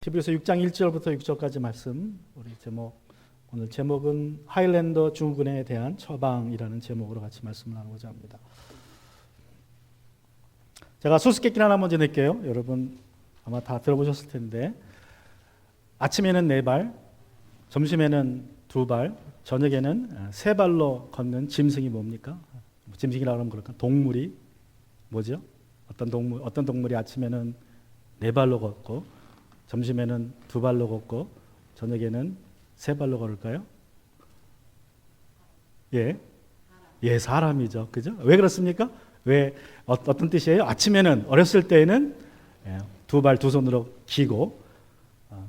히브리서 6장 1절부터 6절까지 말씀, 우리 오늘 제목은 하일랜더 증후군에 대한 처방이라는 제목으로 같이 말씀을 나누고자 합니다. 제가 수수께끼 하나 먼저 낼게요. 여러분 아마 다 들어보셨을 텐데, 아침에는 4발, 점심에는 2발, 저녁에는 3발로 걷는 짐승이 뭡니까? 짐승이라고 하면 그럴까? 동물이 뭐죠? 어떤 동물이 아침에는 4발로 걷고 점심에는 2발로 걷고 저녁에는 3발로 걸을까요? 사람이죠. 그죠? 왜 그렇습니까? 어떤 뜻이에요? 아침에는, 어렸을 때에는 2발, 2손으로 기고,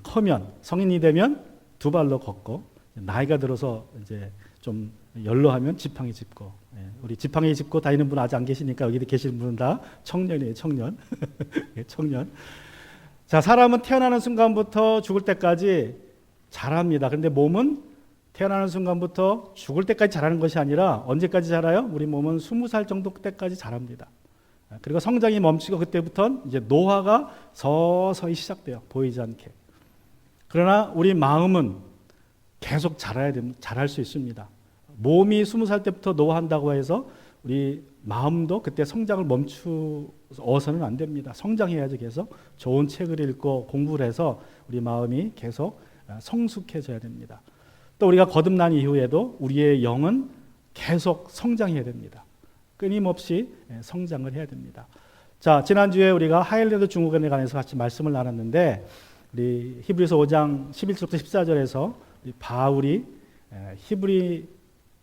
커면, 성인이 되면 2발로 걷고, 나이가 들어서 이제 좀 연로하면 지팡이 짚고, 우리 지팡이 짚고 다니는 분 아직 안 계시니까 여기 계시는 분은 다 청년이에요, 청년. 청년. 자, 사람은 태어나는 순간부터 죽을 때까지 자랍니다. 그런데 몸은 태어나는 순간부터 죽을 때까지 자라는 것이 아니라 언제까지 자라요? 우리 몸은 20살 정도 때까지 자랍니다. 그리고 성장이 멈추고 그때부터는 이제 노화가 서서히 시작돼요. 보이지 않게. 그러나 우리 마음은 계속 자랄 수 있습니다. 몸이 20살 때부터 노화한다고 해서 우리 마음도 그때 성장을 멈추어서는 안 됩니다. 성장해야지. 계속 좋은 책을 읽고 공부를 해서 우리 마음이 계속 성숙해져야 됩니다. 또 우리가 거듭난 이후에도 우리의 영은 계속 성장해야 됩니다. 끊임없이 성장을 해야 됩니다. 자, 지난주에 우리가 하일랜더 증후군에 관해서 같이 말씀을 나눴는데, 우리 히브리서 5장 11절부터 14절에서 바울이 히브리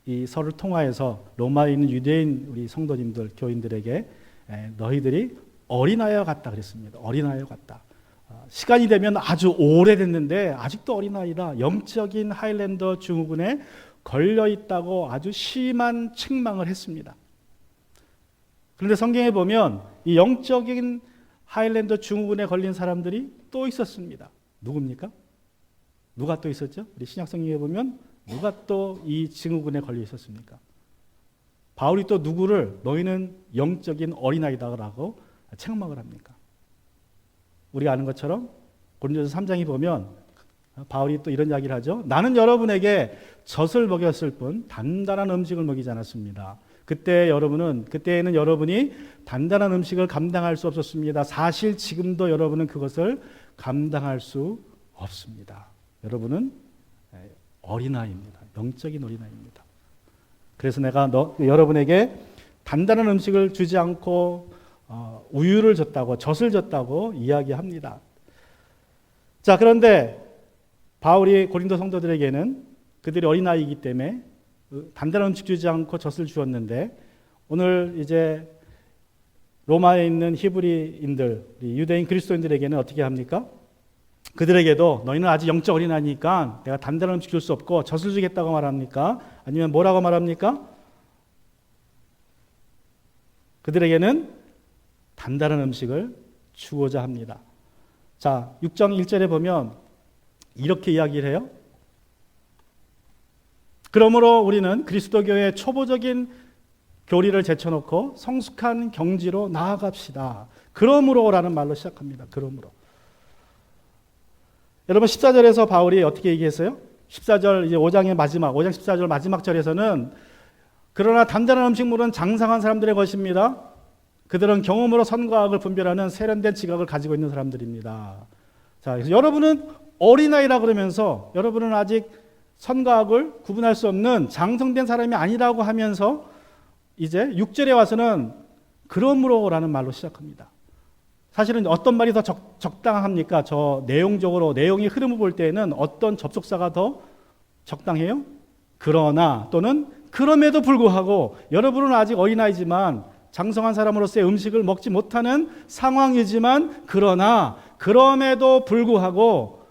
이 서를 통하여서 로마에 있는 유대인 우리 성도님들, 교인들에게 너희들이 어린아이와 같다 그랬습니다. 어린아이와 같다. 시간이 되면 아주 오래됐는데 아직도 어린아이다. 영적인 하일랜더 증후군에 걸려있다고 아주 심한 책망을 했습니다. 그런데 성경에 보면 이 영적인 하일랜더 증후군에 걸린 사람들이 또 있었습니다. 누굽니까? 누가 또 있었죠? 우리 신약성경에 보면 누가 또 이 증후군에 걸려 있었습니까? 바울이 또 누구를 너희는 영적인 어린아이다라고 책망을 합니까? 우리가 아는 것처럼 고린도서 3장에 보면 바울이 또 이런 이야기를 하죠. 나는 여러분에게 젖을 먹였을 뿐 단단한 음식을 먹이지 않았습니다. 그때에는 여러분이 단단한 음식을 감당할 수 없었습니다. 사실 지금도 여러분은 그것을 감당할 수 없습니다. 여러분은 어린아이입니다. 영적인 어린아이입니다. 그래서 내가 여러분에게 단단한 음식을 주지 않고 우유를 줬다고, 젖을 줬다고 이야기합니다. 자, 그런데 바울이 고린도 성도들에게는 그들이 어린아이이기 때문에 단단한 음식 주지 않고 젖을 주었는데, 오늘 이제 로마에 있는 히브리인들, 유대인 그리스도인들에게는 어떻게 합니까? 그들에게도 너희는 아직 영적 어린아이니까 내가 단단한 음식 줄 수 없고 젖을 주겠다고 말합니까? 아니면 뭐라고 말합니까? 그들에게는 단단한 음식을 주고자 합니다. 자, 6장 1절에 보면 이렇게 이야기를 해요. 그러므로 우리는 그리스도교의 초보적인 교리를 제쳐놓고 성숙한 경지로 나아갑시다. 그러므로라는 말로 시작합니다. 그러므로. 여러분 14절에서 바울이 어떻게 얘기했어요? 14절 이제 5장 14절 마지막 절에서는 그러나 단단한 음식물은 장성한 사람들의 것입니다. 그들은 경험으로 선과 악을 분별하는 세련된 지각을 가지고 있는 사람들입니다. 자, 그래서 여러분은 어린아이라 그러면서 여러분은 아직 선과 악을 구분할 수 없는 장성된 사람이 아니라고 하면서 이제 6절에 와서는 그러므로라는 말로 시작합니다. 사실은 어떤 말이 더 적당합니까? 저 내용의 흐름을 볼 때에는 어떤 접속사가 더 적당해요? 그러나 또는 그럼에도 불구하고 여러분은 아직 어린아이지만 장성한 사람으로서의 음식을 먹지 못하는 상황이지만 그러나 그럼에도 불구하고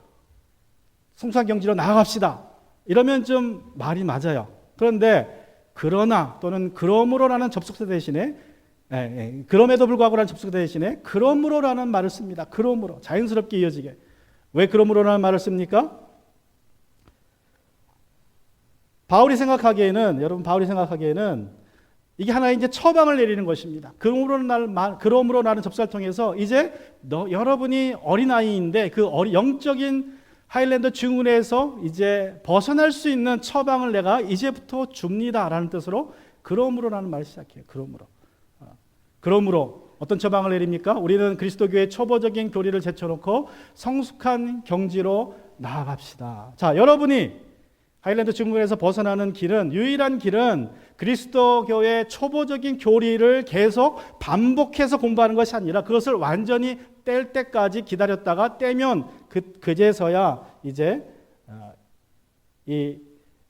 성숙한 경지로 나아갑시다. 이러면 좀 말이 맞아요. 그런데 그러나 또는 그러므로라는 접속사 대신에 그럼에도 불구하고라는 접속사 대신에 그러므로라는 말을 씁니다. 그러므로 자연스럽게 이어지게. 왜 그러므로라는 말을 씁니까? 바울이 생각하기에는 이게 하나의 이제 처방을 내리는 것입니다. 그러므로 나는 접사를 통해서 이제 여러분이 어린아이인데 그 영적인 하일랜드 증후군에서 이제 벗어날 수 있는 처방을 내가 이제부터 줍니다라는 뜻으로 그러므로라는 말을 시작해요. 그러므로 어떤 처방을 내립니까? 우리는 그리스도교의 초보적인 교리를 제쳐놓고 성숙한 경지로 나아갑시다. 자, 여러분이 하일랜드 증후군에서 벗어나는 유일한 길은 그리스도교의 초보적인 교리를 계속 반복해서 공부하는 것이 아니라 그것을 완전히 뗄 때까지 기다렸다가 떼면 그제서야 이제 이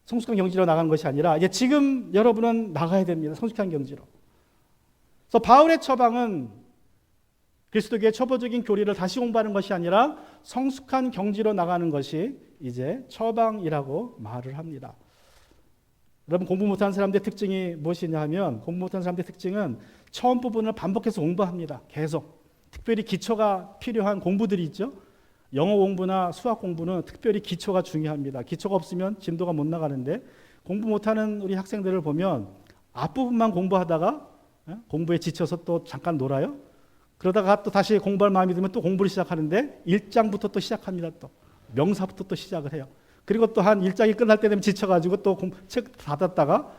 성숙한 경지로 나간 것이 아니라 이제 지금 여러분은 나가야 됩니다. 성숙한 경지로. 그래서 바울의 처방은 그리스도교의 초보적인 교리를 다시 공부하는 것이 아니라 성숙한 경지로 나가는 것이 이제 처방이라고 말을 합니다. 여러분, 공부 못하는 사람들의 특징이 무엇이냐 하면, 공부 못하는 사람들의 특징은 처음 부분을 반복해서 공부합니다. 계속. 특별히 기초가 필요한 공부들이 있죠. 영어 공부나 수학 공부는 특별히 기초가 중요합니다. 기초가 없으면 진도가 못 나가는데, 공부 못하는 우리 학생들을 보면 앞부분만 공부하다가 공부에 지쳐서 또 잠깐 놀아요. 그러다가 또 다시 공부할 마음이 들면 또 공부를 시작하는데 1장부터 또 시작합니다. 또 명사부터 또 시작을 해요. 그리고 또 한 1장이 끝날 때 되면 지쳐가지고 또 책 닫았다가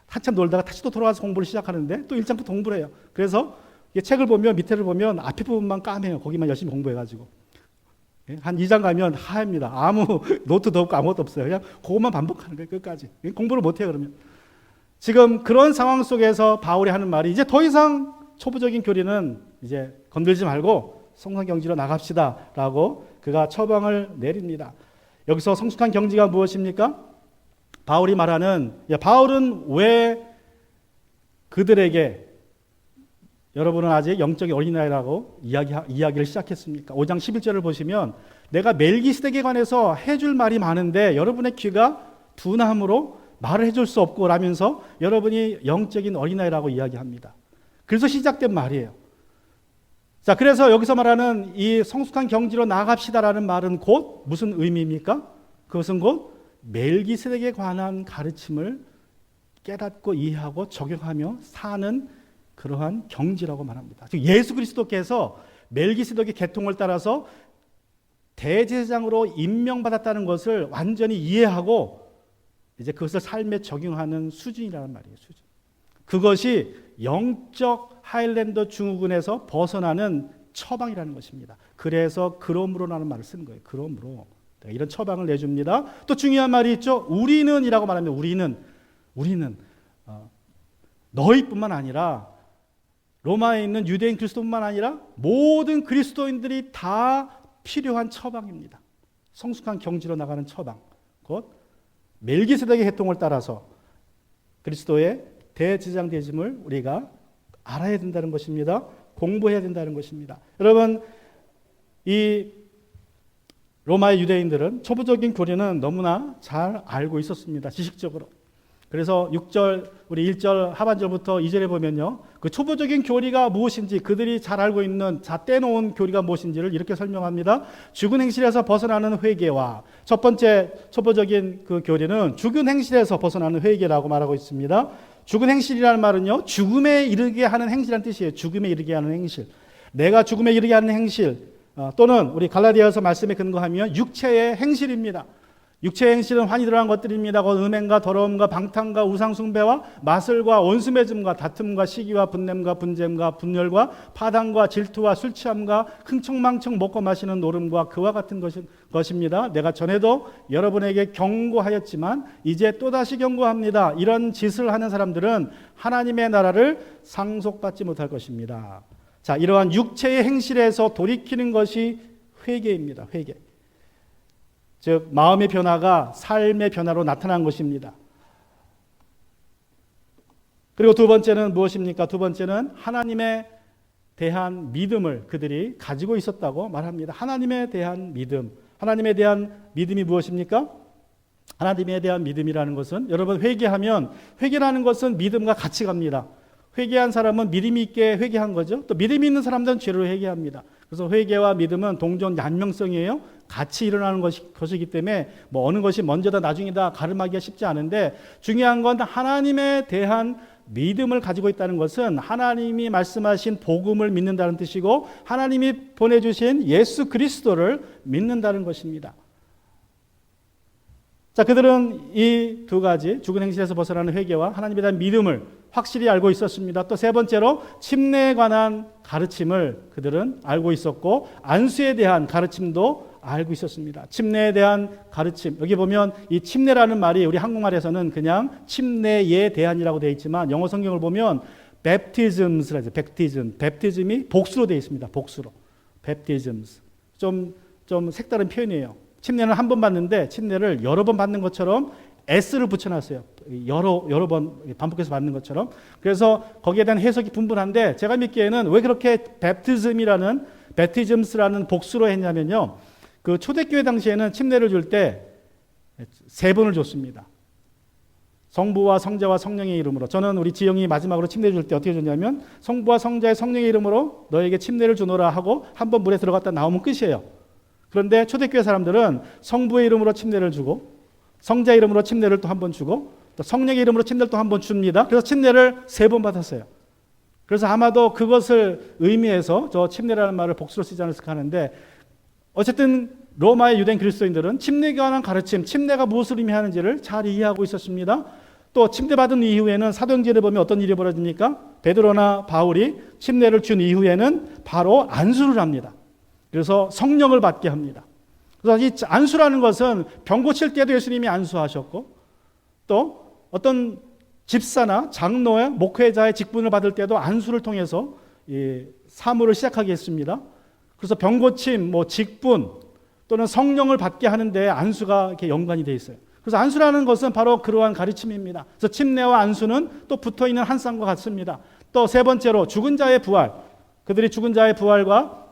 한참 놀다가 다시 또 돌아와서 공부를 시작하는데 또 1장부터 공부를 해요. 그래서 책을 보면 밑에를 보면 앞에 부분만 까매요. 거기만 열심히 공부해가지고 한 2장 가면 하얘입니다. 아무 노트도 없고 아무것도 없어요. 그냥 그것만 반복하는 거예요. 끝까지. 공부를 못해요. 그러면 지금 그런 상황 속에서 바울이 하는 말이 이제 더 이상 초보적인 교리는 이제 건들지 말고 성숙한 경지로 나갑시다라고 그가 처방을 내립니다. 여기서 성숙한 경지가 무엇입니까? 바울이 말하는, 바울은 왜 그들에게 여러분은 아직 영적인 어린아이라고 이야기를 시작했습니까? 5장 11절을 보시면 내가 멜기세덱에 관해서 해줄 말이 많은데 여러분의 귀가 둔함으로 말을 해줄 수 없고 라면서 여러분이 영적인 어린아이라고 이야기합니다. 그래서 시작된 말이에요. 자, 그래서 여기서 말하는 이 성숙한 경지로 나아갑시다라는 말은 곧 무슨 의미입니까? 그것은 곧 멜기세덱에 관한 가르침을 깨닫고 이해하고 적용하며 사는 그러한 경지라고 말합니다. 즉 예수 그리스도께서 멜기세덱의 계통을 따라서 대제사장으로 임명받았다는 것을 완전히 이해하고 이제 그것을 삶에 적용하는 수준이라는 말이에요. 수준. 그것이 영적 하일랜드 증후군에서 벗어나는 처방이라는 것입니다. 그래서 그러므로라는 말을 쓰는 거예요. 그러므로 이런 처방을 내줍니다. 또 중요한 말이 있죠. 우리는이라고 말하면 우리는 너희뿐만 아니라 로마에 있는 유대인 그리스도뿐만 아니라 모든 그리스도인들이 다 필요한 처방입니다. 성숙한 경지로 나가는 처방. 곧 멜기세덱의 계통을 따라서 그리스도의 대제사장 되심을 우리가 알아야 된다는 것입니다. 공부해야 된다는 것입니다. 여러분, 이 로마의 유대인들은 초보적인 교리는 너무나 잘 알고 있었습니다. 지식적으로. 그래서 6절, 우리 1절 하반절부터 2절에 보면요. 그 초보적인 교리가 무엇인지 그들이 잘 알고 있는 떼놓은 교리가 무엇인지를 이렇게 설명합니다. 죽은 행실에서 벗어나는 회개와 첫 번째 초보적인 그 교리는 죽은 행실에서 벗어나는 회개라고 말하고 있습니다. 죽은 행실이라는 말은요. 죽음에 이르게 하는 행실이라는 뜻이에요. 죽음에 이르게 하는 행실. 내가 죽음에 이르게 하는 행실 또는 우리 갈라디아서 말씀에 근거하면 육체의 행실입니다. 육체의 행실은 환히 드러난 것들입니다. 곧 음행과 더러움과 방탕과 우상숭배와 마술과 원수매즘과 다툼과 시기와 분냄과 분쟁과 분열과 파당과 질투와 술취함과 흥청망청 먹고 마시는 노름과 그와 같은 것입니다. 내가 전에도 여러분에게 경고하였지만 이제 또다시 경고합니다. 이런 짓을 하는 사람들은 하나님의 나라를 상속받지 못할 것입니다. 자, 이러한 육체의 행실에서 돌이키는 것이 회개입니다. 회개. 즉 마음의 변화가 삶의 변화로 나타난 것입니다. 그리고 두 번째는 무엇입니까? 두 번째는 하나님에 대한 믿음을 그들이 가지고 있었다고 말합니다. 하나님에 대한 믿음. 하나님에 대한 믿음이 무엇입니까? 하나님에 대한 믿음이라는 것은 여러분 회개하면 회개라는 것은 믿음과 같이 갑니다. 회개한 사람은 믿음이 있게 회개한 거죠. 또 믿음이 있는 사람들은 죄로 회개합니다. 그래서 회개와 믿음은 동전 양면성이에요. 같이 일어나는 것이기 때문에 어느 것이 먼저다 나중이다 가름하기가 쉽지 않은데 중요한 건 하나님에 대한 믿음을 가지고 있다는 것은 하나님이 말씀하신 복음을 믿는다는 뜻이고 하나님이 보내주신 예수 그리스도를 믿는다는 것입니다. 자, 그들은 이 두 가지 죽은 행실에서 벗어나는 회개와 하나님에 대한 믿음을 확실히 알고 있었습니다. 또 세 번째로 침례에 관한 가르침을 그들은 알고 있었고 안수에 대한 가르침도 알고 있었습니다. 침례에 대한 가르침. 여기 보면 이 침례라는 말이 우리 한국말에서는 그냥 침례에 대한이라고 되어 있지만 영어 성경을 보면 baptisms라 해서 baptism이 복수로 되어 있습니다. 복수로. baptisms. 좀 색다른 표현이에요. 침례는 한 번 받는데 침례를 여러 번 받는 것처럼 s를 붙여놨어요. 여러 번 반복해서 받는 것처럼. 그래서 거기에 대한 해석이 분분한데 제가 믿기에는 왜 그렇게 baptisms라는 복수로 했냐면요. 그 초대교회 당시에는 침례를 줄 때 세 번을 줬습니다. 성부와 성자와 성령의 이름으로. 저는 우리 지영이 마지막으로 침례 줄 때 어떻게 줬냐면 성부와 성자의 성령의 이름으로 너에게 침례를 주노라 하고 한 번 물에 들어갔다 나오면 끝이에요. 그런데 초대교회 사람들은 성부의 이름으로 침례를 주고 성자의 이름으로 침례를 또 한 번 주고 또 성령의 이름으로 침례를 또 한 번 줍니다. 그래서 침례를 세 번 받았어요. 그래서 아마도 그것을 의미해서 저 침례라는 말을 복수로 쓰지 않았을까 하는데 어쨌든 로마의 유대인 그리스도인들은 침례에 관한 가르침, 침례가 무엇을 의미하는지를 잘 이해하고 있었습니다. 또 침례받은 이후에는 사도행전을 보면 어떤 일이 벌어집니까? 베드로나 바울이 침례를 준 이후에는 바로 안수를 합니다. 그래서 성령을 받게 합니다. 그래서 이 안수라는 것은 병 고칠 때도 예수님이 안수하셨고 또 어떤 집사나 장로의 목회자의 직분을 받을 때도 안수를 통해서 이 사무를 시작하게 했습니다. 그래서 병 고침, 직분 또는 성령을 받게 하는데 안수가 이렇게 연관이 되어 있어요. 그래서 안수라는 것은 바로 그러한 가르침입니다. 그래서 침례와 안수는 또 붙어 있는 한 쌍과 같습니다. 또 세 번째로 죽은 자의 부활, 그들이 죽은 자의 부활과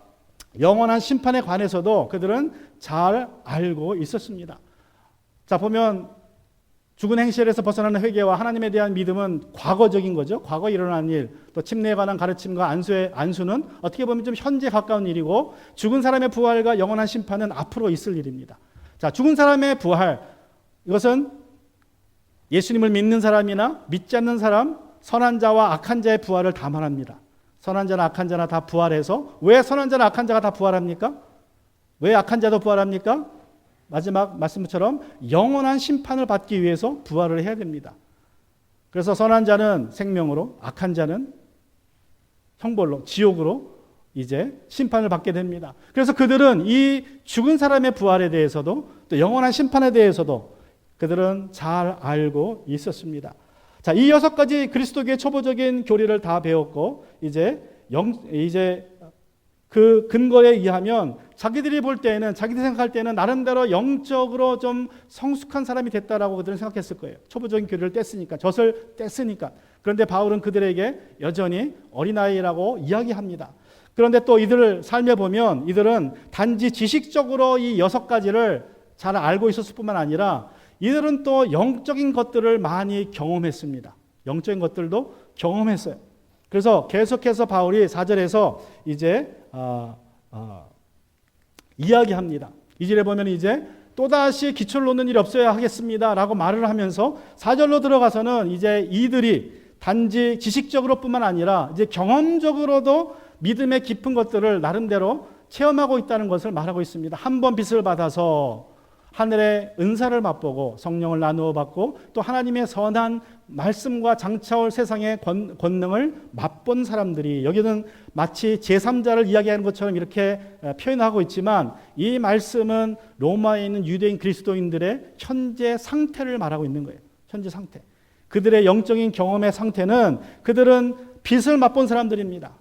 영원한 심판에 관해서도 그들은 잘 알고 있었습니다. 자, 보면 죽은 행실에서 벗어나는 회개와 하나님에 대한 믿음은 과거적인 거죠. 과거 일어난 일, 또 침례에 관한 가르침과 안수는 어떻게 보면 좀 현재 가까운 일이고 죽은 사람의 부활과 영원한 심판은 앞으로 있을 일입니다. 자, 죽은 사람의 부활, 이것은 예수님을 믿는 사람이나 믿지 않는 사람, 선한 자와 악한 자의 부활을 다 말합니다. 선한 자나 악한 자나 다 부활해서 왜 선한 자나 악한 자가 다 부활합니까? 왜 악한 자도 부활합니까? 마지막 말씀처럼 영원한 심판을 받기 위해서 부활을 해야 됩니다. 그래서 선한 자는 생명으로 악한 자는 형벌로 지옥으로 이제 심판을 받게 됩니다. 그래서 그들은 이 죽은 사람의 부활에 대해서도 또 영원한 심판에 대해서도 그들은 잘 알고 있었습니다. 자, 이 6가지 그리스도교의 초보적인 교리를 다 배웠고 이제 그 근거에 의하면 자기들이 볼 때는 자기들이 생각할 때는 나름대로 영적으로 좀 성숙한 사람이 됐다라고 그들은 생각했을 거예요. 초보적인 교리를 뗐으니까, 젖을 뗐으니까. 그런데 바울은 그들에게 여전히 어린아이라고 이야기합니다. 그런데 또 이들을 삶에 보면 이들은 단지 지식적으로 이 6가지를 잘 알고 있었을 뿐만 아니라 이들은 또 영적인 것들을 많이 경험했습니다. 영적인 것들도 경험했어요. 그래서 계속해서 바울이 4절에서 이제 이야기합니다. 2절에 보면 이제 또다시 기초를 놓는 일이 없어야 하겠습니다 라고 말을 하면서 4절로 들어가서는 이제 이들이 단지 지식적으로 뿐만 아니라 이제 경험적으로도 믿음의 깊은 것들을 나름대로 체험하고 있다는 것을 말하고 있습니다. 한 번 빚을 받아서 하늘의 은사를 맛보고 성령을 나누어 받고 또 하나님의 선한 말씀과 장차올 세상의 권능을 맛본 사람들이, 여기는 마치 제3자를 이야기하는 것처럼 이렇게 표현하고 있지만 이 말씀은 로마에 있는 유대인 그리스도인들의 현재 상태를 말하고 있는 거예요. 현재 상태. 그들의 영적인 경험의 상태는 그들은 빛을 맛본 사람들입니다.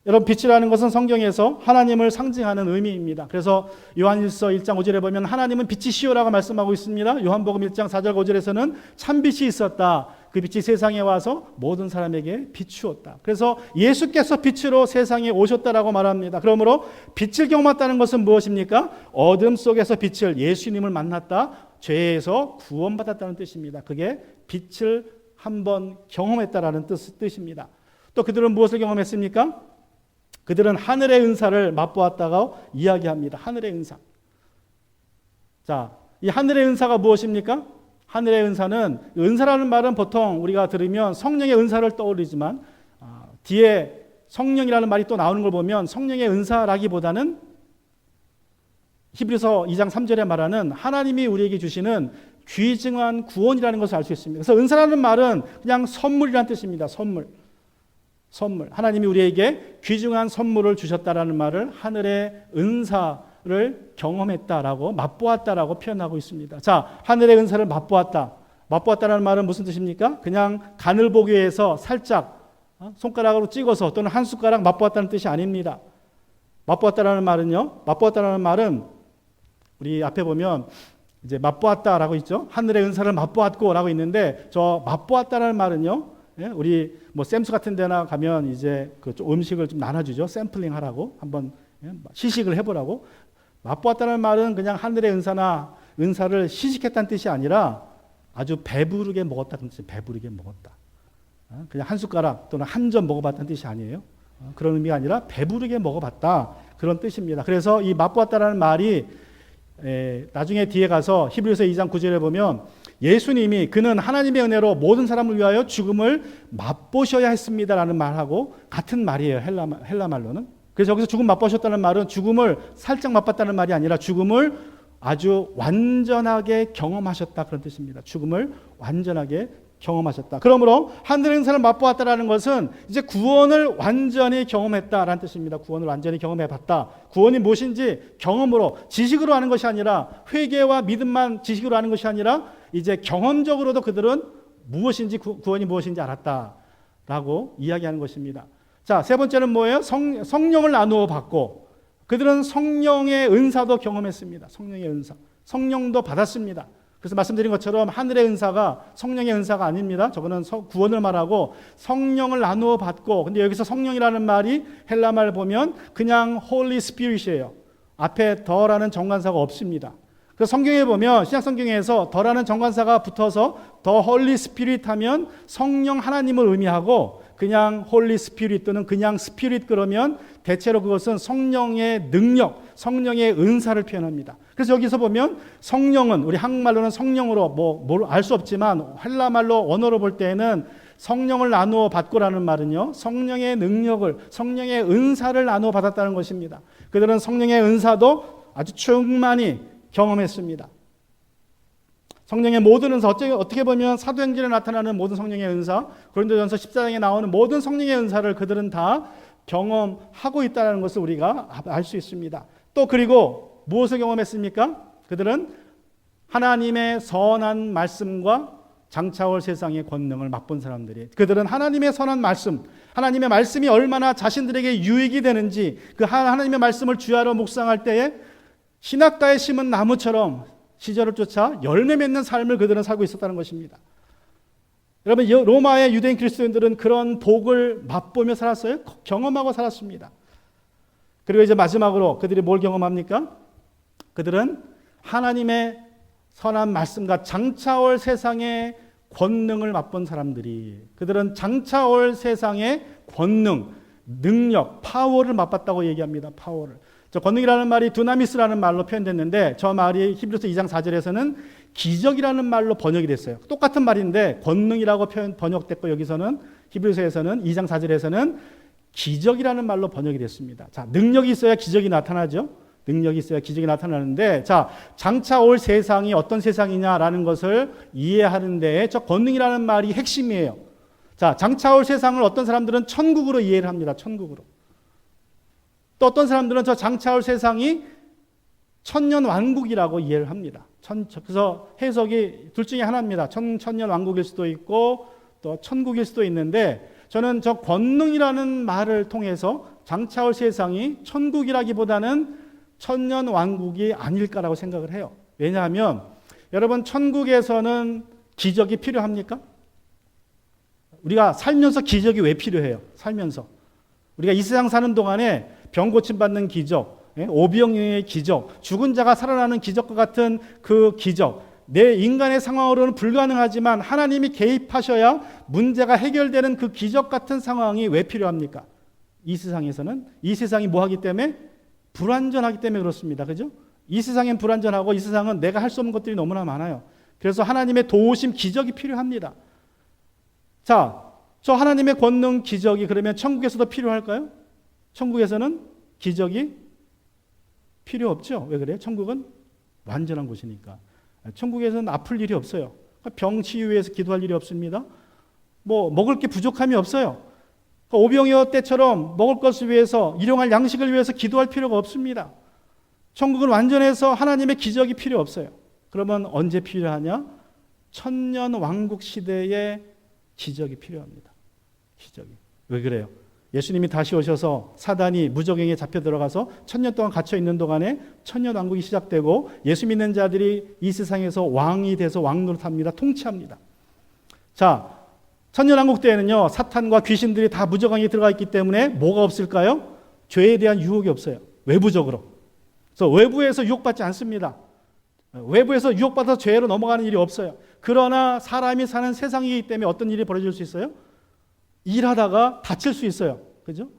여러분, 빛이라는 것은 성경에서 하나님을 상징하는 의미입니다. 그래서 요한일서 1장 5절에 보면 하나님은 빛이시오라고 말씀하고 있습니다. 요한복음 1장 4절 5절에서는 참빛이 있었다. 그 빛이 세상에 와서 모든 사람에게 비추었다. 그래서 예수께서 빛으로 세상에 오셨다라고 말합니다. 그러므로 빛을 경험했다는 것은 무엇입니까? 어둠 속에서 빛을, 예수님을 만났다. 죄에서 구원받았다는 뜻입니다. 그게 빛을 한번 경험했다라는 뜻입니다. 또 그들은 무엇을 경험했습니까? 그들은 하늘의 은사를 맛보았다고 이야기합니다. 하늘의 은사. 자, 이 하늘의 은사가 무엇입니까? 하늘의 은사는, 은사라는 말은 보통 우리가 들으면 성령의 은사를 떠올리지만 뒤에 성령이라는 말이 또 나오는 걸 보면 성령의 은사라기보다는 히브리서 2장 3절에 말하는 하나님이 우리에게 주시는 귀증한 구원이라는 것을 알 수 있습니다. 그래서 은사라는 말은 그냥 선물이라는 뜻입니다. 선물. 하나님이 우리에게 귀중한 선물을 주셨다라는 말을 하늘의 은사를 경험했다라고, 맛보았다라고 표현하고 있습니다. 자, 하늘의 은사를 맛보았다. 맛보았다라는 말은 무슨 뜻입니까? 그냥 간을 보기 위해서 살짝 손가락으로 찍어서 또는 한 숟가락 맛보았다는 뜻이 아닙니다. 맛보았다라는 말은 우리 앞에 보면 이제 맛보았다라고 있죠. 하늘의 은사를 맛보았고라고 있는데, 저 맛보았다라는 말은요, 우리 뭐 샘스 같은 데나 가면 이제 그 음식을 좀 나눠주죠. 샘플링 하라고, 한번 시식을 해보라고. 맛보았다는 말은 그냥 하늘의 은사를 시식했다는 뜻이 아니라 아주 배부르게 먹었다는 뜻이, 배부르게 먹었다. 그냥 한 숟가락 또는 한 점 먹어봤다는 뜻이 아니에요. 그런 의미가 아니라 배부르게 먹어봤다, 그런 뜻입니다. 그래서 이 맛보았다라는 말이 나중에 뒤에 가서 히브리서 2장 9절에 보면 예수님이 그는 하나님의 은혜로 모든 사람을 위하여 죽음을 맛보셔야 했습니다라는 말하고 같은 말이에요. 헬라 말로는. 그래서 여기서 죽음 맛보셨다는 말은 죽음을 살짝 맛봤다는 말이 아니라 죽음을 아주 완전하게 경험하셨다, 그런 뜻입니다. 죽음을 완전하게 경험하셨다. 그러므로 하늘의 은사를 맛보았다라는 것은 이제 구원을 완전히 경험했다라는 뜻입니다. 구원을 완전히 경험해봤다. 구원이 무엇인지 경험으로, 지식으로 아는 것이 아니라, 회개와 믿음만 지식으로 아는 것이 아니라 이제 경험적으로도 그들은 무엇인지, 구원이 무엇인지 알았다라고 이야기하는 것입니다. 자, 세 번째는 뭐예요? 성령을 나누어 받고, 그들은 성령의 은사도 경험했습니다. 성령의 은사, 성령도 받았습니다. 그래서 말씀드린 것처럼 하늘의 은사가 성령의 은사가 아닙니다. 저거는 구원을 말하고 성령을 나누어 받고, 근데 여기서 성령이라는 말이 헬라 말 보면 그냥 Holy Spirit이에요. 앞에 더라는 정관사가 없습니다. 그래서 성경에 보면, 신약 성경에서 더라는 정관사가 붙어서 더 Holy Spirit 하면 성령 하나님을 의미하고, 그냥 Holy Spirit 또는 그냥 Spirit 그러면 대체로 그것은 성령의 능력, 성령의 은사를 표현합니다. 그래서 여기서 보면 성령은, 우리 한국말로는 성령으로 뭘 알 수 없지만 헬라말로 언어로 볼 때에는 성령을 나누어 받고라는 말은요, 성령의 능력을, 성령의 은사를 나누어 받았다는 것입니다. 그들은 성령의 은사도 아주 충만히 경험했습니다. 성령의 모든 은사, 어떻게 보면 사도행전에 나타나는 모든 성령의 은사, 고린도전서 14장에 나오는 모든 성령의 은사를 그들은 다 경험하고 있다는 것을 우리가 알 수 있습니다. 또 그리고 무엇을 경험했습니까? 그들은 하나님의 선한 말씀과 장차올 세상의 권능을 맛본 사람들이, 그들은 하나님의 선한 말씀, 하나님의 말씀이 얼마나 자신들에게 유익이 되는지, 그 하나님의 말씀을 주야로 묵상할 때에 신학가에 심은 나무처럼 시절을 쫓아 열매 맺는 삶을 그들은 살고 있었다는 것입니다. 여러분, 로마의 유대인 그리스도인들은 그런 복을 맛보며 살았어요. 경험하고 살았습니다. 그리고 이제 마지막으로 그들이 뭘 경험합니까? 그들은 하나님의 선한 말씀과 장차올 세상의 권능을 맛본 사람들이, 그들은 장차올 세상의 권능, 능력, 파워를 맛봤다고 얘기합니다. 파워를. 저 권능이라는 말이 두나미스라는 말로 표현됐는데, 저 말이 히브리서 2장 4절에서는 기적이라는 말로 번역이 됐어요. 똑같은 말인데 권능이라고 번역됐고, 여기서는 히브리서에서는 2장 4절에서는 기적이라는 말로 번역이 됐습니다. 자, 능력이 있어야 기적이 나타나죠. 능력이 있어야 기적이 나타나는데, 자, 장차 올 세상이 어떤 세상이냐라는 것을 이해하는 데에 저 권능이라는 말이 핵심이에요. 자, 장차 올 세상을 어떤 사람들은 천국으로 이해를 합니다. 천국으로. 또 어떤 사람들은 저 장차 올 세상이 천년 왕국이라고 이해를 합니다. 그래서 해석이 둘 중에 하나입니다. 천년 왕국일 수도 있고 또 천국일 수도 있는데, 저는 저 권능이라는 말을 통해서 장차 올 세상이 천국이라기보다는 천년 왕국이 아닐까라고 생각을 해요. 왜냐하면 여러분, 천국에서는 기적이 필요합니까? 우리가 살면서 기적이 왜 필요해요? 살면서 우리가 이 세상 사는 동안에 병 고침받는 기적, 오병이어의 기적, 죽은 자가 살아나는 기적과 같은 그 기적, 내 인간의 상황으로는 불가능하지만 하나님이 개입하셔야 문제가 해결되는 그 기적 같은 상황이 왜 필요합니까? 이 세상에서는, 이 세상이 뭐 하기 때문에? 불완전하기 때문에 그렇습니다. 그죠? 이 세상엔 불완전하고 이 세상은 내가 할 수 없는 것들이 너무나 많아요. 그래서 하나님의 도우심, 기적이 필요합니다. 자, 저 하나님의 권능, 기적이 그러면 천국에서도 필요할까요? 천국에서는 기적이 필요 없죠. 왜 그래요? 천국은 완전한 곳이니까. 천국에서는 아플 일이 없어요. 병 치유 위해서 기도할 일이 없습니다. 먹을 게 부족함이 없어요. 오병이어 때처럼 먹을 것을 위해서, 일용할 양식을 위해서 기도할 필요가 없습니다. 천국은 완전해서 하나님의 기적이 필요 없어요. 그러면 언제 필요하냐? 천년 왕국 시대에 기적이 필요합니다. 기적이. 왜 그래요? 예수님이 다시 오셔서 사단이 무적행에 잡혀 들어가서 천년 동안 갇혀 있는 동안에 천년 왕국이 시작되고 예수 믿는 자들이 이 세상에서 왕이 돼서 왕 노릇합니다. 통치합니다. 자, 천년 왕국 때에는요, 사탄과 귀신들이 다 무적행에 들어가 있기 때문에 뭐가 없을까요? 죄에 대한 유혹이 없어요. 외부적으로. 그래서 외부에서 유혹받지 않습니다. 외부에서 유혹받아서 죄로 넘어가는 일이 없어요. 그러나 사람이 사는 세상이기 때문에 어떤 일이 벌어질 수 있어요? 일하다가 다칠 수 있어요. 그죠?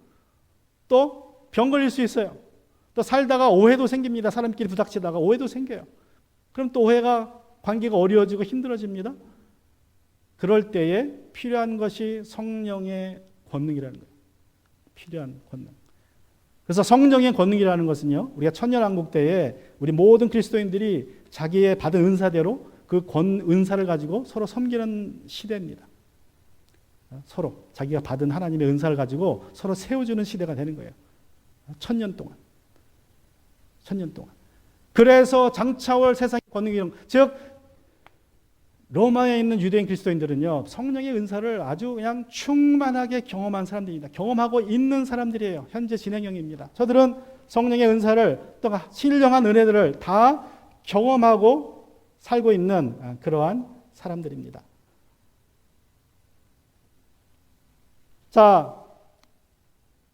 또 병 걸릴 수 있어요. 또 살다가 오해도 생깁니다. 사람끼리 부닥치다가 오해도 생겨요. 그럼 또 오해가, 관계가 어려워지고 힘들어집니다. 그럴 때에 필요한 것이 성령의 권능이라는 거예요. 필요한 권능. 그래서 성령의 권능이라는 것은요, 우리가 천년왕국 때에 우리 모든 그리스도인들이 자기의 받은 은사대로 그 은사를 가지고 서로 섬기는 시대입니다. 서로 자기가 받은 하나님의 은사를 가지고 서로 세워주는 시대가 되는 거예요. 천년 동안. 그래서 장차올 세상의 권능이, 즉 로마에 있는 유대인 그리스도인들은요, 성령의 은사를 아주 그냥 충만하게 경험한 사람들입니다. 경험하고 있는 사람들이에요. 현재 진행형입니다. 저들은 성령의 은사를, 또 신령한 은혜들을 다 경험하고 살고 있는 그러한 사람들입니다. 자,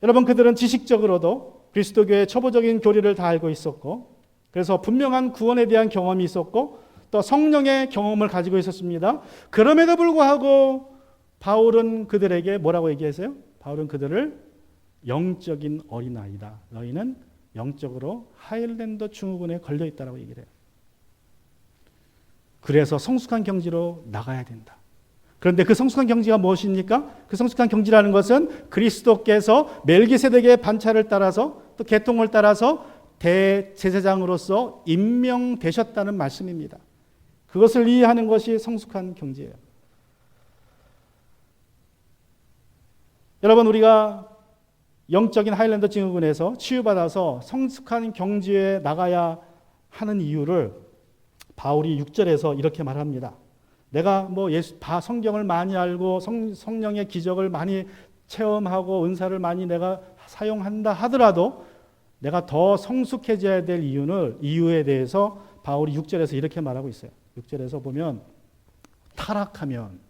여러분, 그들은 지식적으로도 그리스도교의 초보적인 교리를 다 알고 있었고, 그래서 분명한 구원에 대한 경험이 있었고, 또 성령의 경험을 가지고 있었습니다. 그럼에도 불구하고 바울은 그들에게 뭐라고 얘기했어요? 바울은 그들을 영적인 어린아이다. 너희는 영적으로 하일랜더 증후군에 걸려있다라고 얘기를 해요. 그래서 성숙한 경지로 나가야 된다. 그런데 그 성숙한 경지가 무엇입니까? 그 성숙한 경지라는 것은 그리스도께서 멜기세덱의 반차를 따라서, 또 계통을 따라서 대제사장으로서 임명되셨다는 말씀입니다. 그것을 이해하는 것이 성숙한 경지예요. 여러분, 우리가 영적인 하일랜더 증후군에서 치유받아서 성숙한 경지에 나가야 하는 이유를 바울이 6절에서 이렇게 말합니다. 내가 성경을 많이 알고 성령의 기적을 많이 체험하고 은사를 많이 내가 사용한다 하더라도 내가 더 성숙해져야 될 이유에 대해서 바울이 6절에서 이렇게 말하고 있어요. 6절에서 보면 타락하면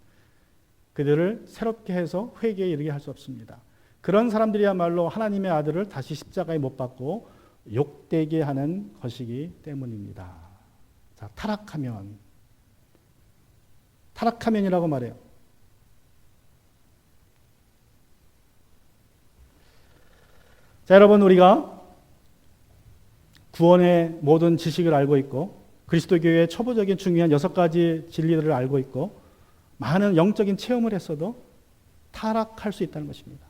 그들을 새롭게 해서 회개에 이르게 할 수 없습니다. 그런 사람들이야말로 하나님의 아들을 다시 십자가에 못 박고 욕되게 하는 것이기 때문입니다. 자, 타락하면이라고 말해요. 자, 여러분, 우리가 구원의 모든 지식을 알고 있고 그리스도교의 초보적인 중요한 6가지 진리들을 알고 있고 많은 영적인 체험을 했어도 타락할 수 있다는 것입니다.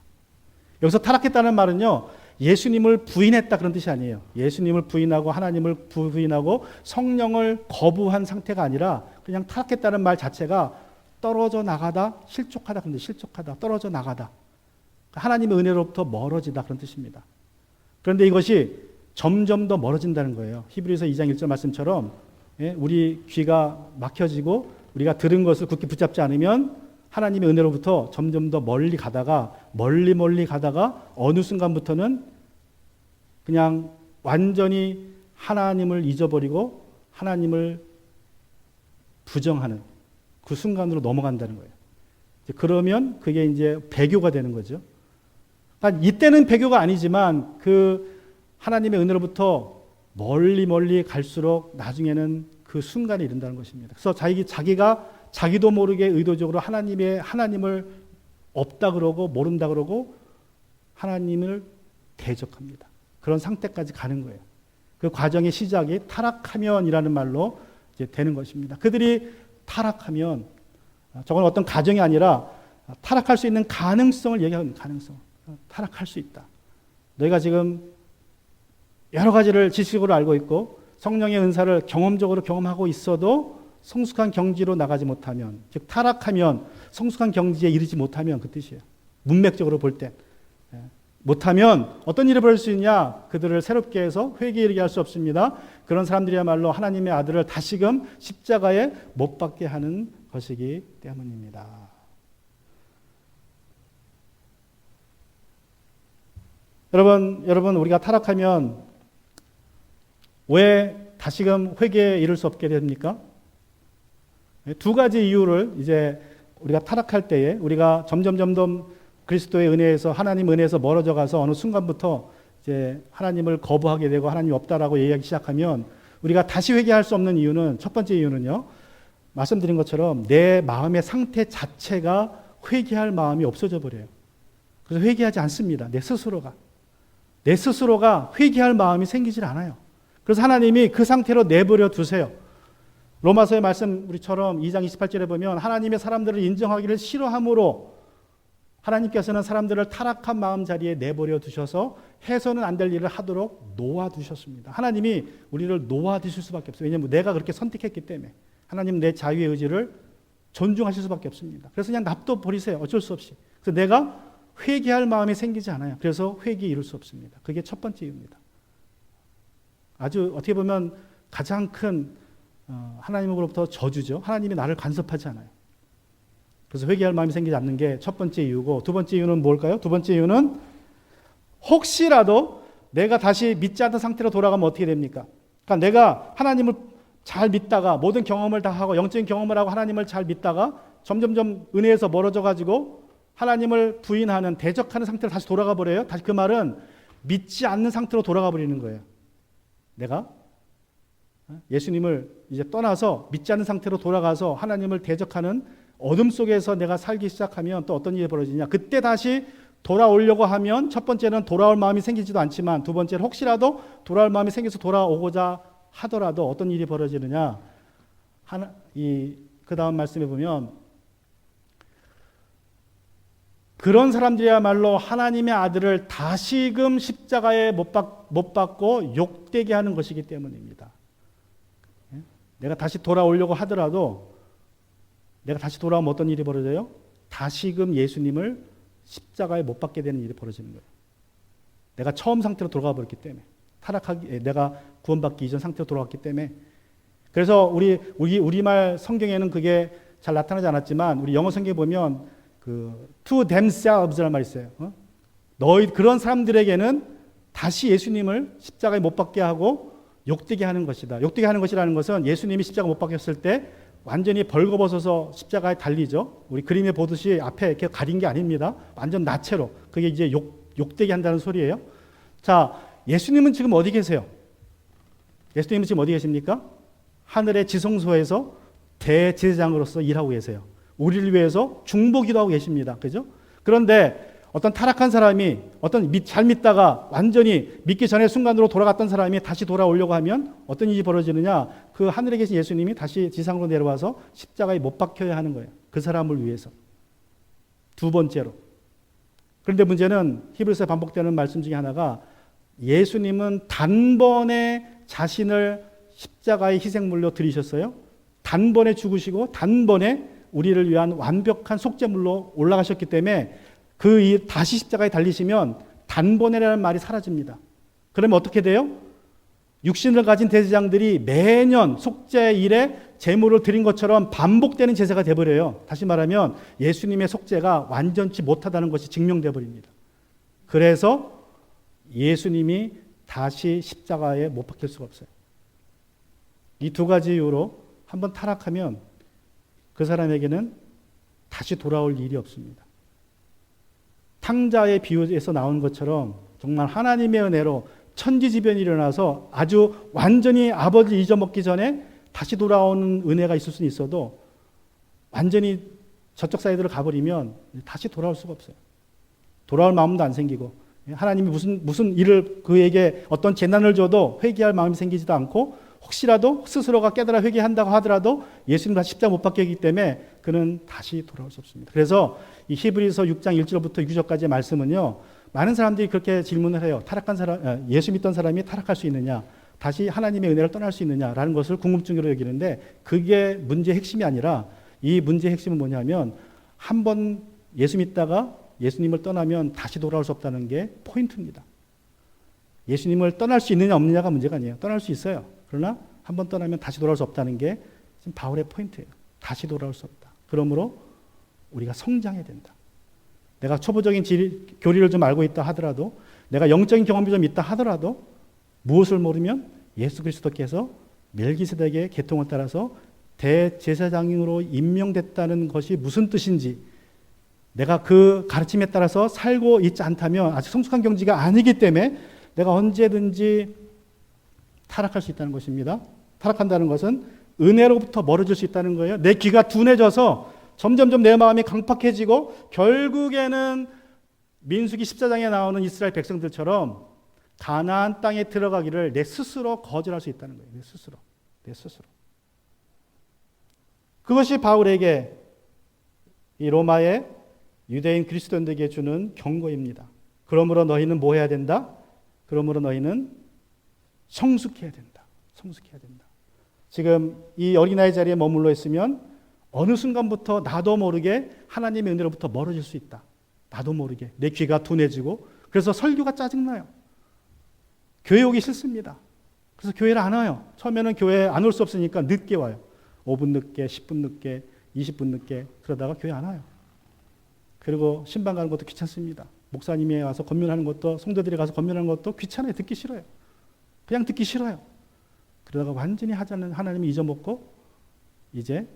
여기서 타락했다는 말은요, 예수님을 부인했다 그런 뜻이 아니에요. 예수님을 부인하고 하나님을 부인하고 성령을 거부한 상태가 아니라 그냥 타락했다는 말 자체가 떨어져 나가다, 실족하다 그런 뜻, 실족하다, 떨어져 나가다. 하나님의 은혜로부터 멀어지다 그런 뜻입니다. 그런데 이것이 점점 더 멀어진다는 거예요. 히브리서 2장 1절 말씀처럼 우리 귀가 막혀지고 우리가 들은 것을 굳게 붙잡지 않으면 하나님의 은혜로부터 점점 더 멀리 가다가 어느 순간부터는 그냥 완전히 하나님을 잊어버리고 하나님을 부정하는 그 순간으로 넘어간다는 거예요. 그러면 그게 이제 배교가 되는 거죠. 그러니까 이때는 배교가 아니지만 그 하나님의 은혜로부터 멀리 갈수록 나중에는 그 순간에 이른다는 것입니다. 그래서 자기가 자기도 모르게 의도적으로 하나님을 없다 그러고 모른다 그러고 하나님을 대적합니다. 그런 상태까지 가는 거예요. 그 과정의 시작이 타락하면이라는 말로 이제 되는 것입니다. 그들이 타락하면 저건 어떤 가정이 아니라 타락할 수 있는 가능성을 얘기하는 가능성. 타락할 수 있다. 너희가 지금 여러 가지를 지식으로 알고 있고 성령의 은사를 경험적으로 경험하고 있어도 성숙한 경지로 나가지 못하면, 즉 타락하면, 성숙한 경지에 이르지 못하면 그 뜻이에요. 문맥적으로 볼 때. 못하면 어떤 일이 벌어질 수 있냐? 그들을 새롭게 해서 회개에 이르게 할 수 없습니다. 그런 사람들이야말로 하나님의 아들을 다시금 십자가에 못 박게 하는 것이기 때문입니다. 여러분 우리가 타락하면 왜 다시금 회개에 이를 수 없게 됩니까? 두 가지 이유를 이제 우리가 타락할 때에 우리가 점점 그리스도의 은혜에서 하나님 은혜에서 멀어져 가서 어느 순간부터 이제 하나님을 거부하게 되고 하나님이 없다라고 얘기하기 시작하면 우리가 다시 회개할 수 없는 이유는 첫 번째 이유는요. 말씀드린 것처럼 내 마음의 상태 자체가 회개할 마음이 없어져 버려요. 그래서 회개하지 않습니다. 내 스스로가 회개할 마음이 생기질 않아요. 그래서 하나님이 그 상태로 내버려 두세요. 로마서의 말씀 우리처럼 2장 28절에 보면 하나님의 사람들을 인정하기를 싫어함으로 하나님께서는 사람들을 타락한 마음 자리에 내버려 두셔서 해서는 안 될 일을 하도록 놓아두셨습니다. 하나님이 우리를 놓아두실 수밖에 없어요. 왜냐하면 내가 그렇게 선택했기 때문에. 하나님 내 자유의 의지를 존중하실 수밖에 없습니다. 그래서 그냥 납둬 버리세요. 어쩔 수 없이. 그래서 내가 회개할 마음이 생기지 않아요. 그래서 회개에 이룰 수 없습니다. 그게 첫 번째 이유입니다. 아주 어떻게 보면 가장 큰 하나님으로부터 저주죠. 하나님이 나를 간섭하지 않아요. 그래서 회개할 마음이 생기지 않는 게 첫 번째 이유고, 두 번째 이유는 뭘까요? 두 번째 이유는 혹시라도 내가 다시 믿지 않던 상태로 돌아가면 어떻게 됩니까? 그러니까 내가 하나님을 잘 믿다가 모든 경험을 다 하고 영적인 경험을 하고 하나님을 잘 믿다가 점점점 은혜에서 멀어져 가지고 하나님을 부인하는 대적하는 상태로 다시 돌아가 버려요. 다시 그 말은 믿지 않는 상태로 돌아가 버리는 거예요. 내가 예수님을 이제 떠나서 믿지 않는 상태로 돌아가서 하나님을 대적하는 어둠 속에서 내가 살기 시작하면 또 어떤 일이 벌어지냐? 그때 다시 돌아오려고 하면 첫 번째는 돌아올 마음이 생기지도 않지만 두 번째는 혹시라도 돌아올 마음이 생겨서 돌아오고자 하더라도 어떤 일이 벌어지느냐? 그 다음 말씀에 보면 그런 사람들이야말로 하나님의 아들을 다시금 십자가에 못 박고 욕되게 하는 것이기 때문입니다. 내가 다시 돌아오려고 하더라도 내가 다시 돌아오면 어떤 일이 벌어져요? 다시금 예수님을 십자가에 못 박게 되는 일이 벌어지는 거예요. 내가 처음 상태로 돌아가 버렸기 때문에 내가 구원받기 이전 상태로 돌아갔기 때문에. 그래서 우리말 성경에는 그게 잘 나타나지 않았지만 우리 영어 성경에 보면 to themselves라는 말이 있어요. 그런 사람들에게는 다시 예수님을 십자가에 못 박게 하고 욕되게 하는 것이다. 욕되게 하는 것이라는 것은 예수님이 십자가 못 박혔을 때 완전히 벌거벗어서 십자가에 달리죠. 우리 그림에 보듯이 앞에 이렇게 가린 게 아닙니다. 완전 나체로. 그게 이제 욕되게 한다는 소리예요. 자, 예수님은 지금 어디 계세요? 예수님은 지금 어디 계십니까? 하늘의 지성소에서 대제사장으로서 일하고 계세요. 우리를 위해서 중보기도 하고 계십니다. 그죠? 그런데 어떤 타락한 사람이 잘 믿다가 완전히 믿기 전의 순간으로 돌아갔던 사람이 다시 돌아오려고 하면 어떤 일이 벌어지느냐? 그 하늘에 계신 예수님이 다시 지상으로 내려와서 십자가에 못 박혀야 하는 거예요. 그 사람을 위해서. 두 번째로. 그런데 문제는 히브리서에 반복되는 말씀 중에 하나가 예수님은 단번에 자신을 십자가의 희생물로 드리셨어요. 단번에 죽으시고 단번에 우리를 위한 완벽한 속죄물로 올라가셨기 때문에 다시 십자가에 달리시면 단번에라는 말이 사라집니다. 그러면 어떻게 돼요? 육신을 가진 대제사장들이 매년 속죄일에 제물을 드린 것처럼 반복되는 제사가 되어버려요. 다시 말하면 예수님의 속죄가 완전치 못하다는 것이 증명되어 버립니다. 그래서 예수님이 다시 십자가에 못 박힐 수가 없어요. 이 두 가지 이유로 한번 타락하면 그 사람에게는 다시 돌아올 일이 없습니다. 탕자의 비유에서 나온 것처럼 정말 하나님의 은혜로 천지지변이 일어나서 아주 완전히 아버지를 잊어먹기 전에 다시 돌아오는 은혜가 있을 수는 있어도 완전히 저쪽 사이드로 가버리면 다시 돌아올 수가 없어요. 돌아올 마음도 안 생기고 하나님이 무슨 일을 그에게 어떤 재난을 줘도 회개할 마음이 생기지도 않고 혹시라도 스스로가 깨달아 회개한다고 하더라도 예수님 다시 십자가 못 박히기 때문에 그는 다시 돌아올 수 없습니다. 그래서 이 히브리서 6장 1절부터 6절까지의 말씀은요, 많은 사람들이 그렇게 질문을 해요. 타락한 사람, 예수 믿던 사람이 타락할 수 있느냐, 다시 하나님의 은혜를 떠날 수 있느냐라는 것을 궁금증으로 여기는데, 그게 문제의 핵심이 아니라, 이 문제의 핵심은 뭐냐면, 한 번 예수 믿다가 예수님을 떠나면 다시 돌아올 수 없다는 게 포인트입니다. 예수님을 떠날 수 있느냐 없느냐가 문제가 아니에요. 떠날 수 있어요. 그러나 한 번 떠나면 다시 돌아올 수 없다는 게 지금 바울의 포인트예요. 다시 돌아올 수 없다. 그러므로 우리가 성장해야 된다. 내가 초보적인 교리를 좀 알고 있다 하더라도, 내가 영적인 경험이 좀 있다 하더라도, 무엇을 모르면 예수 그리스도께서 멜기세덱의 계통을 따라서 대제사장으로 임명됐다는 것이 무슨 뜻인지, 내가 그 가르침에 따라서 살고 있지 않다면 아직 성숙한 경지가 아니기 때문에 내가 언제든지 타락할 수 있다는 것입니다. 타락한다는 것은 은혜로부터 멀어질 수 있다는 거예요. 내 귀가 둔해져서 점점점 내 마음이 강팍해지고 결국에는 민수기 14장에 나오는 이스라엘 백성들처럼 가나안 땅에 들어가기를 내 스스로 거절할 수 있다는 거예요. 내 스스로. 그것이 바울에게 이 로마의 유대인 그리스도인들에게 주는 경고입니다. 그러므로 너희는 뭐 해야 된다? 그러므로 너희는 성숙해야 된다. 지금 이 어린아이 자리에 머물러 있으면 어느 순간부터 나도 모르게 하나님의 은혜로부터 멀어질 수 있다. 나도 모르게 내 귀가 둔해지고, 그래서 설교가 짜증나요. 교회 오기 싫습니다. 그래서 교회를 안 와요. 처음에는 교회 안 올 수 없으니까 늦게 와요. 5분 늦게, 10분 늦게, 20분 늦게. 그러다가 교회 안 와요. 그리고 신방 가는 것도 귀찮습니다. 목사님이 와서 권면하는 것도, 성도들이 가서 권면하는 것도 귀찮아요. 듣기 싫어요. 그냥 듣기 싫어요. 그러다가 완전히 하자는 하나님을 잊어먹고 이제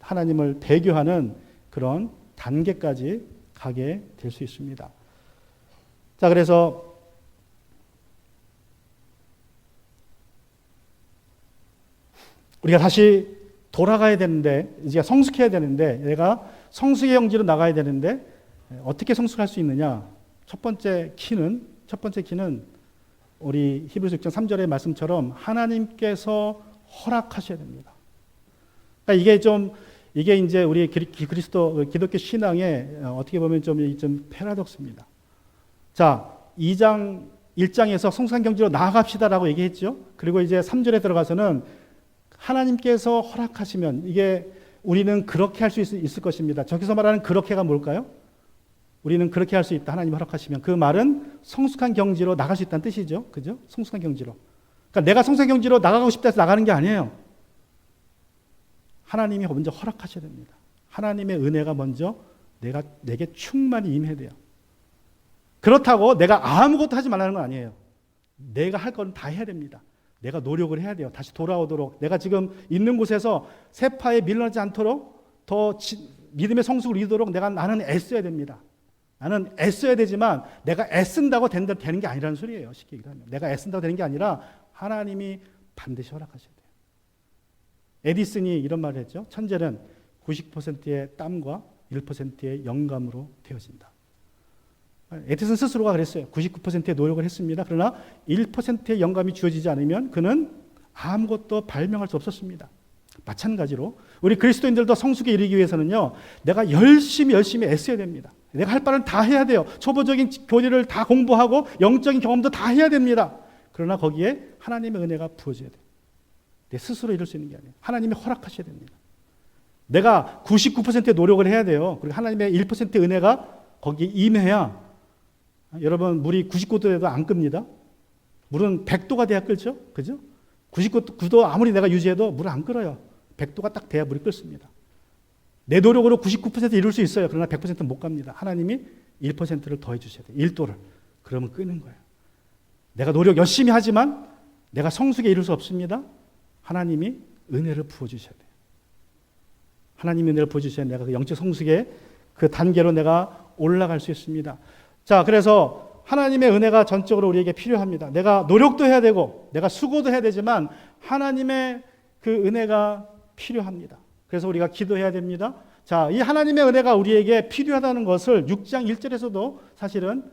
하나님을 배교하는 그런 단계까지 가게 될 수 있습니다. 자, 그래서 우리가 다시 돌아가야 되는데, 이제 성숙해야 되는데, 내가 성숙의 영지로 나가야 되는데 어떻게 성숙할 수 있느냐? 첫 번째 키는 우리 히브리서 6장 3절의 말씀처럼 하나님께서 허락하셔야 됩니다. 그러니까 이게 이제 우리 기독교 신앙의 어떻게 보면 좀 패러독스입니다. 자, 1장에서 성숙한 경지로 나아갑시다라고 얘기했죠. 그리고 이제 3절에 들어가서는 하나님께서 허락하시면, 이게 우리는 그렇게 할 수 있을 것입니다. 저기서 말하는 그렇게가 뭘까요? 우리는 그렇게 할 수 있다. 하나님 허락하시면. 그 말은 성숙한 경지로 나갈 수 있다는 뜻이죠. 그죠? 성숙한 경지로. 그러니까 내가 성숙한 경지로 나가고 싶다 해서 나가는 게 아니에요. 하나님이 먼저 허락하셔야 됩니다. 하나님의 은혜가 먼저 내게 충만히 임해야 돼요. 그렇다고 내가 아무것도 하지 말라는 건 아니에요. 내가 할 건 다 해야 됩니다. 내가 노력을 해야 돼요. 다시 돌아오도록. 내가 지금 있는 곳에서 세파에 밀려나지 않도록 더 믿음의 성숙을 이루도록 나는 애써야 됩니다. 나는 애써야 되지만 내가 애쓴다고 되는 게 아니라는 소리예요. 쉽게 얘기하면. 내가 애쓴다고 되는 게 아니라 하나님이 반드시 허락하셔야 돼요. 에디슨이 이런 말을 했죠. 천재는 90%의 땀과 1%의 영감으로 되어진다. 에디슨 스스로가 그랬어요. 99%의 노력을 했습니다. 그러나 1%의 영감이 주어지지 않으면 그는 아무것도 발명할 수 없었습니다. 마찬가지로 우리 그리스도인들도 성숙에 이르기 위해서는요, 내가 열심히 애써야 됩니다. 내가 할 바는 다 해야 돼요. 초보적인 교리를 다 공부하고 영적인 경험도 다 해야 됩니다. 그러나 거기에 하나님의 은혜가 부어져야 돼요. 내 스스로 이룰 수 있는 게 아니에요. 하나님이 허락하셔야 됩니다. 내가 99%의 노력을 해야 돼요. 그리고 하나님의 1%의 은혜가 거기에 임해야, 여러분, 물이 99도에도 안 끕니다. 물은 100도가 돼야 끓죠. 그죠? 99도 아무리 내가 유지해도 물을 안 끓어요. 100도가 딱 돼야 물이 끓습니다. 내 노력으로 99% 이룰 수 있어요. 그러나 100%는 못 갑니다. 하나님이 1%를 더해 주셔야 돼요. 1도를. 그러면 끄는 거예요. 내가 노력 열심히 하지만 내가 성숙에 이룰 수 없습니다. 하나님이 은혜를 부어주셔야 돼요. 하나님이 은혜를 부어주셔야 내가 그 영적 성숙의 그 단계로 내가 올라갈 수 있습니다. 자, 그래서 하나님의 은혜가 전적으로 우리에게 필요합니다. 내가 노력도 해야 되고 내가 수고도 해야 되지만 하나님의 그 은혜가 필요합니다. 그래서 우리가 기도해야 됩니다. 자, 이 하나님의 은혜가 우리에게 필요하다는 것을 6장 1절에서도 사실은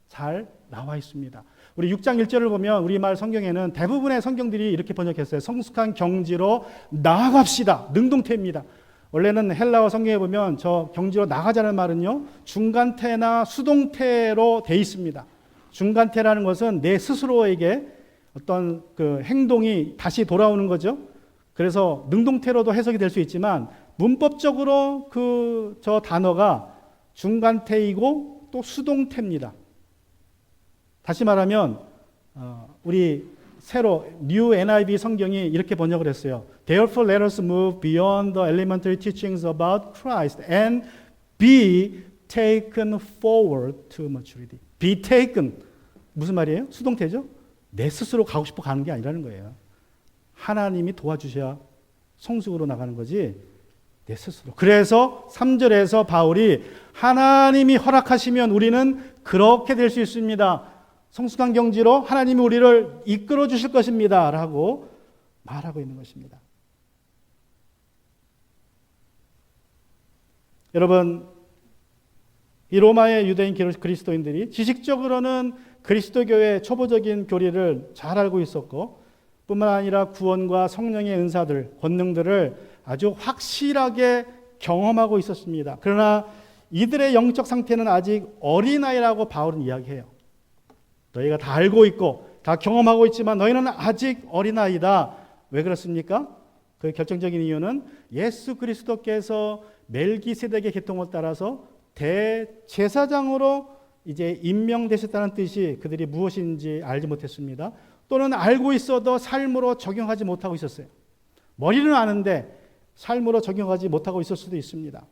잘 나와 있습니다. 우리 6장 1절을 보면 우리말 성경에는 대부분의 성경들이 이렇게 번역했어요. 성숙한 경지로 나아갑시다. 능동태입니다. 원래는 헬라어 성경에 보면 저 경지로 나가자는 말은요, 중간태나 수동태로 돼 있습니다. 중간태라는 것은 내 스스로에게 어떤 그 행동이 다시 돌아오는 거죠. 그래서 능동태로도 해석이 될 수 있지만 문법적으로 저 단어가 중간태이고 또 수동태입니다. 다시 말하면 우리 새로 New NIV 성경이 이렇게 번역을 했어요. Therefore let us move beyond the elementary teachings about Christ and be taken forward to maturity. Be taken 무슨 말이에요? 수동태죠? 내 스스로 가고 싶어 가는 게 아니라는 거예요. 하나님이 도와주셔야 성숙으로 나가는 거지 내 스스로. 그래서 3절에서 바울이 하나님이 허락하시면 우리는 그렇게 될 수 있습니다. 성숙한 경지로 하나님이 우리를 이끌어 주실 것입니다. 라고 말하고 있는 것입니다. 여러분, 이 로마의 유대인 그리스도인들이 지식적으로는 그리스도교의 초보적인 교리를 잘 알고 있었고 뿐만 아니라 구원과 성령의 은사들, 권능들을 아주 확실하게 경험하고 있었습니다. 그러나 이들의 영적 상태는 아직 어린아이라고 바울은 이야기해요. 너희가 다 알고 있고 다 경험하고 있지만 너희는 아직 어린아이다. 왜 그렇습니까? 그 결정적인 이유는 예수 그리스도께서 멜기세덱의 계통을 따라서 대제사장으로 이제 임명되셨다는 뜻이 그들이 무엇인지 알지 못했습니다. 또는 알고 있어도 삶으로 적용하지 못하고 있었어요. 머리는 아는데 삶으로 적용하지 못하고 있을 수도 있습니다.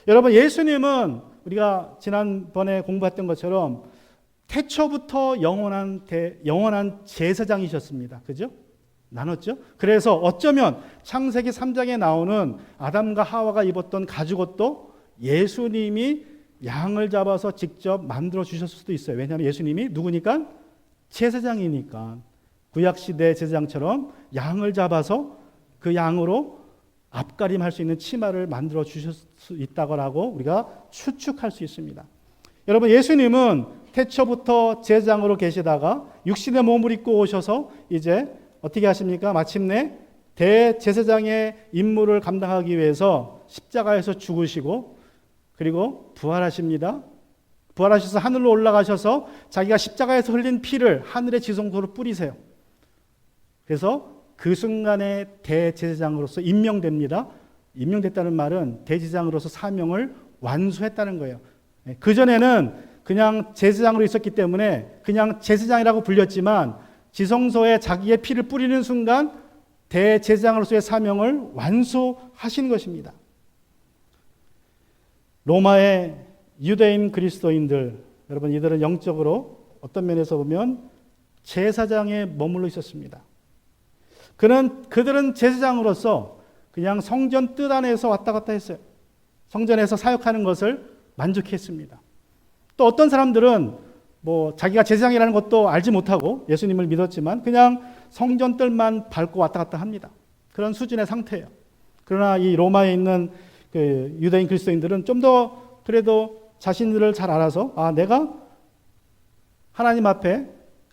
여러분, 예수님은 우리가 지난번에 공부했던 것처럼 태초부터 영원한 제사장이셨습니다. 그죠? 나눴죠? 그래서 어쩌면 창세기 3장에 나오는 아담과 하와가 입었던 가죽옷도 예수님이 양을 잡아서 직접 만들어 주셨을 수도 있어요. 왜냐하면 예수님이 누구니까? 제사장이니까. 구약시대 제사장처럼 양을 잡아서 그 양으로 앞가림할 수 있는 치마를 만들어 주실 수 있다고 우리가 추측할 수 있습니다. 여러분, 예수님은 태초부터 제사장으로 계시다가 육신의 몸을 입고 오셔서 이제 어떻게 하십니까? 마침내 대제사장의 임무를 감당하기 위해서 십자가에서 죽으시고 그리고 부활하십니다. 부활하셔서 하늘로 올라가셔서 자기가 십자가에서 흘린 피를 하늘의 지성소로 뿌리세요. 그래서 그 순간에 대제사장으로서 임명됩니다. 임명됐다는 말은 대제사장으로서 사명을 완수했다는 거예요. 그전에는 그냥 제사장으로 있었기 때문에 그냥 제사장이라고 불렸지만 지성소에 자기의 피를 뿌리는 순간 대제사장으로서의 사명을 완수하신 것입니다. 로마의 유대인 그리스도인들, 여러분 이들은 영적으로 어떤 면에서 보면 제사장에 머물러 있었습니다. 그들은 제사장으로서 그냥 성전 뜰 안에서 왔다 갔다 했어요. 성전에서 사역하는 것을 만족했습니다. 또 어떤 사람들은 자기가 제사장이라는 것도 알지 못하고 예수님을 믿었지만 그냥 성전 뜰만 밟고 왔다 갔다 합니다. 그런 수준의 상태예요. 그러나 이 로마에 있는 그 유대인 그리스도인들은 좀 더 그래도 자신들을 잘 알아서 내가 하나님 앞에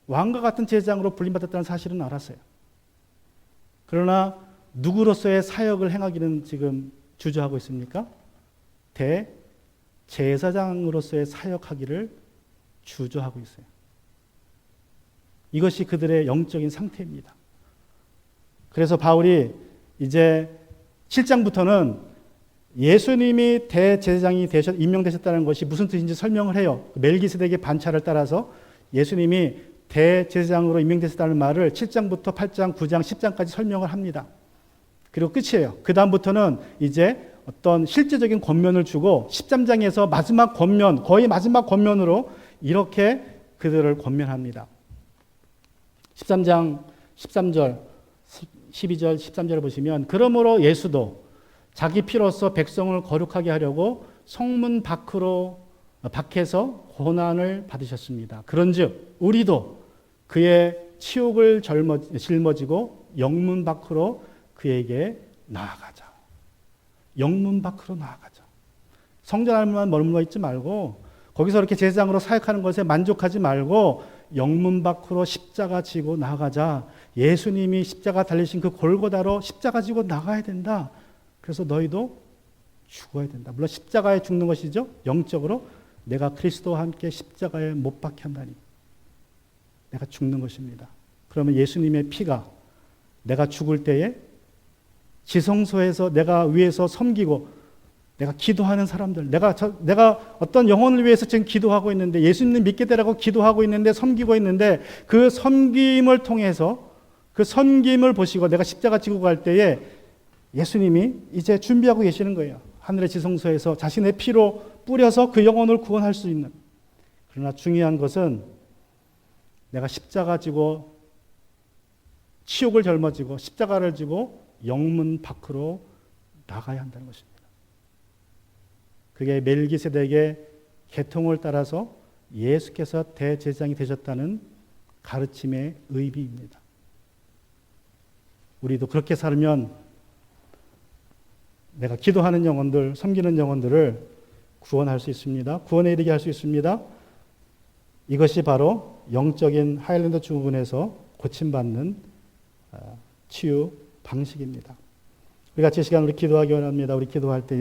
왕과 같은 제사장으로 불림받았다는 사실은 알았어요. 그러나 누구로서의 사역을 행하기는 지금 주저하고 있습니까? 대제사장으로서의 사역하기를 주저하고 있어요. 이것이 그들의 영적인 상태입니다. 그래서 바울이 이제 7장부터는 예수님이 대제사장이 임명되셨다는 것이 무슨 뜻인지 설명을 해요. 멜기세덱의 반차를 따라서 예수님이 대제사장으로 임명되셨다는 말을 7장부터 8장, 9장, 10장까지 설명을 합니다. 그리고 끝이에요. 그 다음부터는 이제 어떤 실제적인 권면을 주고 13장에서 마지막 권면, 거의 마지막 권면으로 이렇게 그들을 권면합니다. 13장 13절, 12절, 13절을 보시면 그러므로 예수도 자기 피로써 백성을 거룩하게 하려고 성문 밖에서 고난을 받으셨습니다. 그런즉 우리도 그의 치욕을 짊어지고 영문 밖으로 그에게 나아가자. 영문 밖으로 나아가자. 성전 안에만 머물러 있지 말고 거기서 이렇게 제사장으로 사역하는 것에 만족하지 말고 영문 밖으로 십자가 지고 나가자. 예수님이 십자가 달리신 그 골고다로 십자가 지고 나가야 된다. 그래서 너희도 죽어야 된다. 물론 십자가에 죽는 것이죠. 영적으로 내가 그리스도와 함께 십자가에 못 박혀 한다니. 내가 죽는 것입니다. 그러면 예수님의 피가 내가 죽을 때에 지성소에서 내가 위에서 섬기고 내가 기도하는 사람들, 내가 어떤 영혼을 위해서 지금 기도하고 있는데 예수님 믿게 되라고 기도하고 있는데 섬기고 있는데 그 섬김을 통해서 그 섬김을 보시고 내가 십자가 지고 갈 때에 예수님이 이제 준비하고 계시는 거예요. 하늘의 지성소에서 자신의 피로 뿌려서 그 영혼을 구원할 수 있는. 그러나 중요한 것은 내가 십자가 지고 치욕을 짊어지고 십자가를 지고 영문 밖으로 나가야 한다는 것입니다. 그게 멜기세덱의 계통을 따라서 예수께서 대제사장이 되셨다는 가르침의 의미입니다. 우리도 그렇게 살면 내가 기도하는 영혼들, 섬기는 영혼들을 구원할 수 있습니다. 구원에 이르게 할 수 있습니다. 이것이 바로 영적인 하일랜드 증후군에서 고침받는 치유 방식입니다. 우리 같이 이 시간 우리 기도하기 원합니다. 우리 기도할 때에